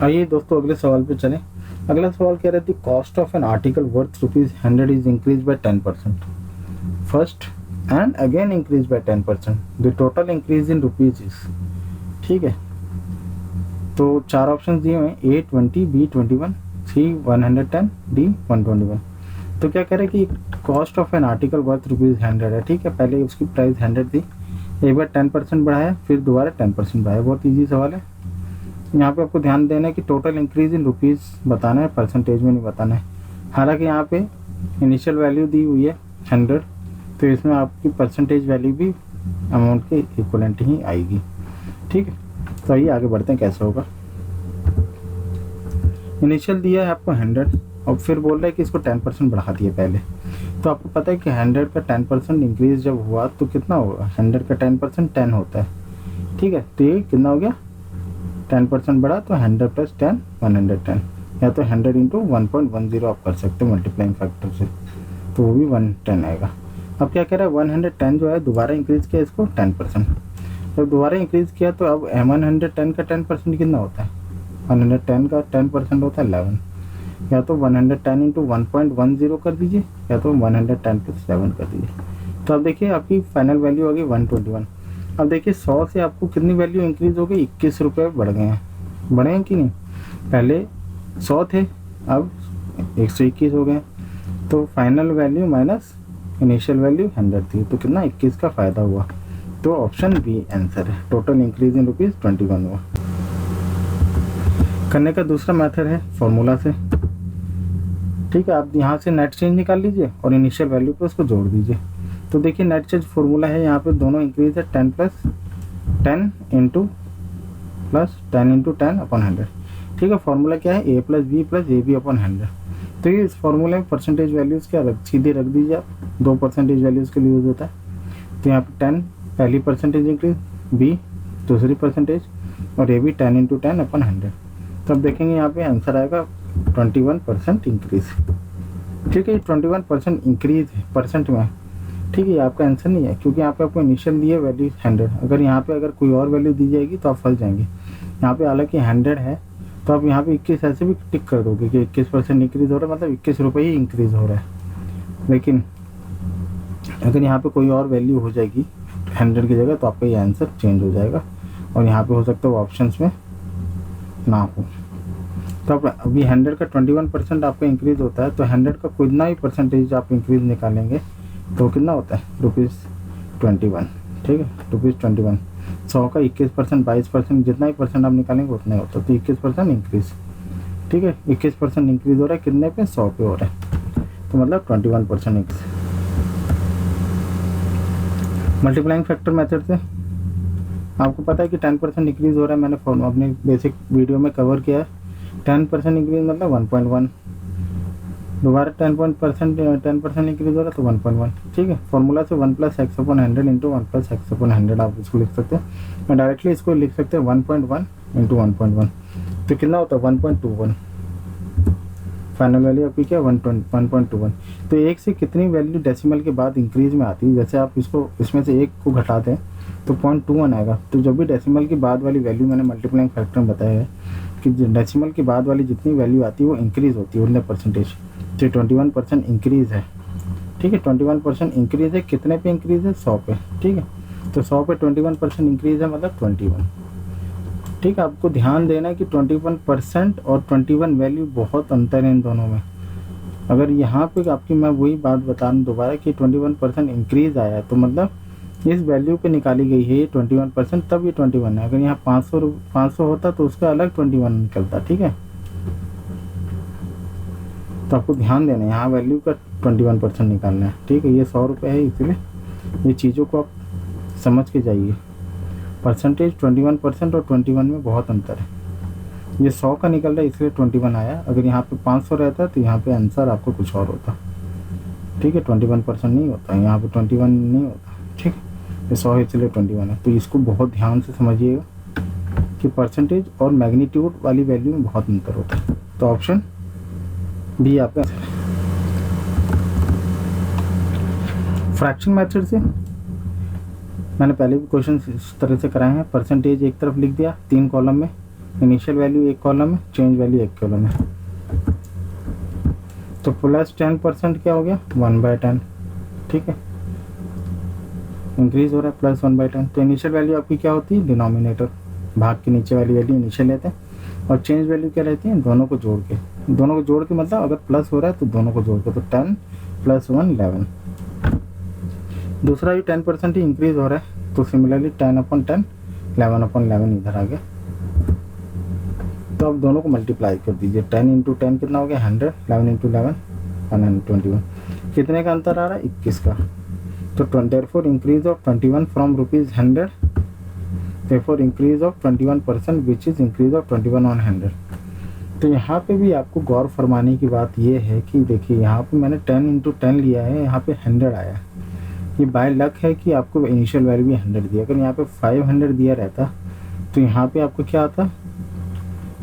आइए दोस्तों अगले सवाल पे चलें। अगला सवाल कह रहा है cost of an article worth ₹100 is increase by 10%। First and again increase by 10%। The total increase in rupees is. ठीक है, तो चार ऑप्शन दिए हुए हैं, A 20, B 21, C 110, D 121। तो क्या कह रहे हैं कि cost of an article worth ₹100 है। ठीक है, पहले उसकी प्राइस 100 थी, एक बार 10% बढ़ाया, फिर दोबारा 10% बढ़ाया। बहुत ईजी सवाल है। यहाँ पे आपको ध्यान देना है कि टोटल इंक्रीज इन रुपीज़ बताना है, परसेंटेज में नहीं बताना है। हालांकि यहाँ पे इनिशियल वैल्यू दी हुई है 100, तो इसमें आपकी परसेंटेज वैल्यू भी अमाउंट के इक्वलेंट ही आएगी। ठीक है, तो आइए आगे बढ़ते हैं कैसे होगा। इनिशियल दिया है आपको 100 और फिर बोल रहा है कि इसको 10% बढ़ा दिए पहले। तो आपको पता है कि 100 का 10% इंक्रीज जब हुआ तो कितना होगा, 100 का 10% 10 होता है। ठीक है, तो ये कितना हो गया, 10% बढ़ा तो 100 प्लस 10 110, या तो 100 इंटू 1.10 आप कर सकते हो मल्टीप्लाइंग फैक्टर से, तो वो भी 110 आएगा। अब क्या कह रहा है, 110 जो है दोबारा इंक्रीज किया इसको 10%। जब दोबारा इंक्रीज किया तो अब 110 का 10% कितना होता है, 110 का 10% होता है 11। या तो 110 इंटू 1.10 कर दीजिए, या तो 110 प्लस 11 कर दीजिए। तो अब देखिए आपकी फाइनल वैल्यू आ गई 121। अब देखिए 100 से आपको कितनी वैल्यू इंक्रीज हो गई, 21 रुपये बढ़ गए हैं। बढ़े हैं कि नहीं, पहले 100 थे अब 121 हो गए। तो final value minus initial value 100 थी, तो कितना 21 का फ़ायदा हुआ। तो ऑप्शन बी आंसर है, टोटल इंक्रीज इन ₹21 हुआ। करने का दूसरा मेथड है फॉर्मूला से। ठीक है, आप यहाँ से नेट चेंज निकाल लीजिए और इनिशियल वैल्यू पे उसको जोड़ दीजिए। तो देखिए नेट चेंज फॉर्मूला है, यहाँ पे दोनों इंक्रीज है 10 plus 10 into plus 10 into 10 upon 100। ठीक है, फॉर्मूला क्या है, A plus B plus A B upon 100। तो ये इस फॉर्मूले में परसेंटेज वैल्यूज़ क्या सीधे रख दीजिए आप, दो परसेंटेज वैल्यूज़ के लिए यूज़ होता है। तो यहाँ पे 10 पहली परसेंटेज इंक्रीज, B दूसरी परसेंटेज, और ए बी 10 इंटू 10 अपॉन 100। तो अब देखेंगे यहाँ पे आंसर आएगा 21% इंक्रीज। ठीक है, 21% इंक्रीज है परसेंट में। ठीक है, आपका आंसर नहीं है क्योंकि यहाँ पे आपको इनिशियल दी है वैल्यू 100। अगर यहाँ पे अगर कोई और वैल्यू दी जाएगी तो आप फंस जाएंगे। यहाँ पे हालांकि 100 है, तो आप यहाँ पे 21 ऐसे भी टिक कर दोगे कि 21% इंक्रीज हो रहा है, मतलब 21 रुपये ही इंक्रीज हो रहा है। लेकिन अगर यहाँ पे कोई और वैल्यू हो जाएगी 100 की जगह, तो आपका ये आंसर चेंज हो जाएगा और यहाँ पे हो सकता है वो ऑप्शन में ना हो। तो अब अभी 100 का 21% आपका इंक्रीज होता है, तो 100 का कितना ही परसेंटेज आप इंक्रीज निकालेंगे तो कितना होता है, ₹21। ठीक है, ₹21। 100 का 21%, 22%, जितना ही परसेंट आप निकालेंगे उतना ही होता है, तो 21% इंक्रीज। ठीक है, 21% इंक्रीज हो रहा है कितने पे, 100 पे हो रहा है, तो मतलब 21% इंक्रीज। मल्टीप्लाइंग फैक्टर मेथड से आपको पता है कि 10% इंक्रीज हो रहा है, मैंने अपने बेसिक वीडियो में कवर किया है। 10% इंक्रीज मतलब 1.1, दोबारा 10% इंक्रीज हो रहा है तो 1.1। ठीक है, फॉर्मूला से 1 plus x upon 100 into 1 plus x upon 100 आप इसको लिख सकते हैं। मैं डायरेक्टली इसको लिख सकते हैं 1.1 इंटू 1.1, तो कितना होता है 1.21। फाइनल वैल्यू आपकी क्या 1.21। तो एक से कितनी वैल्यू डेसिमल के बाद इंक्रीज में आती है, जैसे आप इसको इसमें से एक को घटाते हैं तो 0.21 आएगा। तो जब भी डेसिमल के बाद वाली वैल्यू, मैंने मल्टीप्लाइंग फैक्टर में बताया है कि डेसिमल के बाद वाली जितनी वैल्यू आती है वो इंक्रीज होती है उतने परसेंटेज। तो 21% इंक्रीज है। ठीक है, 21% इंक्रीज है, कितने पे इंक्रीज है, 100 पे। ठीक है, तो 100 पे 21% इंक्रीज है मतलब 21। ठीक है, आपको ध्यान देना है कि 21% और 21 वैल्यू बहुत अंतर है इन दोनों में। अगर यहाँ पे आपकी मैं वही बात बता रहा हूँ दोबारा कि 21% इंक्रीज आया है, तो मतलब इस वैल्यू पे निकाली गई है ये 21%, तब ये 21 है। अगर यहाँ 500 होता तो उसका अलग 21 निकलता। ठीक है, तो आपको ध्यान देना है यहाँ वैल्यू का 21% निकालना है। ठीक है, ये 100 रुपये है, इसलिए ये चीज़ों को आप समझ के जाइए। परसेंटेज 21% और 21 में बहुत अंतर है। ये 100 का निकल रहा है इसलिए 21 आया, अगर यहाँ पे 500 रहता तो यहाँ पे आंसर आपको कुछ और होता। ठीक है, 21% नहीं होता, यहाँ पे 21 नहीं होता। ठीक है, ये 100 है इसलिए 21 है। तो इसको बहुत ध्यान से समझिएगा कि परसेंटेज और मैग्नीट्यूड वाली वैल्यू में बहुत अंतर होता है। तो ऑप्शन बी आपका फ्रैक्शन मेथड से मैंने पहले भी क्वेश्चन इस तरह से कराए हैं। परसेंटेज एक तरफ लिख दिया 3 कॉलम में, इनिशियल वैल्यू एक कॉलम है, चेंज वैल्यू एक कॉलम है। तो प्लस 10% क्या हो गया 1/10, ठीक है, इंक्रीज हो रहा है प्लस 1/10। तो इनिशियल वैल्यू आपकी क्या होती है डिनोमिनेटर, भाग के नीचे वाली वैल्यू इनिशियल लेते हैं, और चेंज वैल्यू क्या रहती है दोनों को जोड़ के, दोनों को जोड़ के मतलब अगर प्लस हो रहा है तो दोनों को जोड़ के, तो 10 + 1 11। दूसरा भी 10% ही इंक्रीज हो रहा है, तो सिमिलरली 10/10 11/11 इधर आ गया। तो अब दोनों को मल्टीप्लाई कर दीजिए, 10 × 10 कितना हो गया 100, 11 × 11 121। कितने का अंतर आ रहा है 21 का। तो 24 increase of 21 from ₹100, therefore increase of 21% which is increase of 21 on 100। तो यहाँ पे भी आपको गौर फरमाने की बात ये है कि देखिए यहाँ पे मैंने 10 × 10 लिया है, यहाँ पे 100 आया। ये बाय लक है कि आपको इनिशियल वैल्यू भी 100 दिया, अगर यहाँ पे 500 दिया रहता तो यहाँ पे आपको क्या आता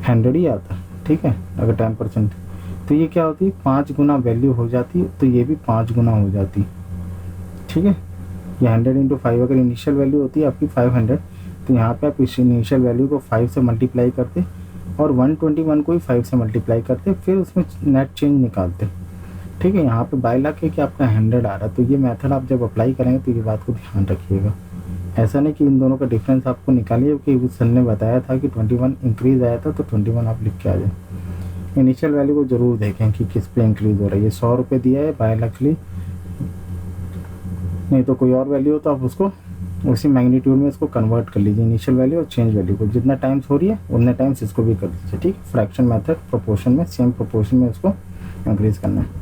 100 ही आता, ठीक है, अगर 10%। तो ये क्या होती 5 गुना वैल्यू हो जाती, तो ये भी 5 गुना हो जाती, ठीक है। ये 100 × 5 अगर इनिशियल वैल्यू होती है आपकी 500, तो यहाँ पे आप इस इनिशियल वैल्यू को 5 से मल्टीप्लाई करते और 121 को ही 5 से मल्टीप्लाई करते, फिर उसमें नेट चेंज निकालते, ठीक है। यहाँ पे बाय लक है कि आपका 100 आ रहा है। तो ये मेथड आप जब अप्लाई करेंगे तो ये बात को ध्यान रखिएगा, ऐसा नहीं कि इन दोनों का डिफरेंस आपको निकालिए, क्योंकि उस सर ने बताया था कि 21 इंक्रीज आया था, तो 21 आप लिख के आ जाए। इनिशियल वैल्यू को ज़रूर देखें कि किस पे इंक्रीज हो रहा है। ये 100 रुपये दिया है बाय लकली, नहीं तो कोई और वैल्यू हो तो आप उसको उसी मैग्नीट्यूड में इसको कन्वर्ट कर लीजिए, इनिशियल वैल्यू और चेंज वैल्यू को। जितना टाइम्स हो रही है उतने टाइम्स इसको भी कर दीजिए, ठीक। फ्रैक्शन मेथड प्रोपोर्शन में सेम प्रोपोर्शन में इसको इंक्रीज करना है।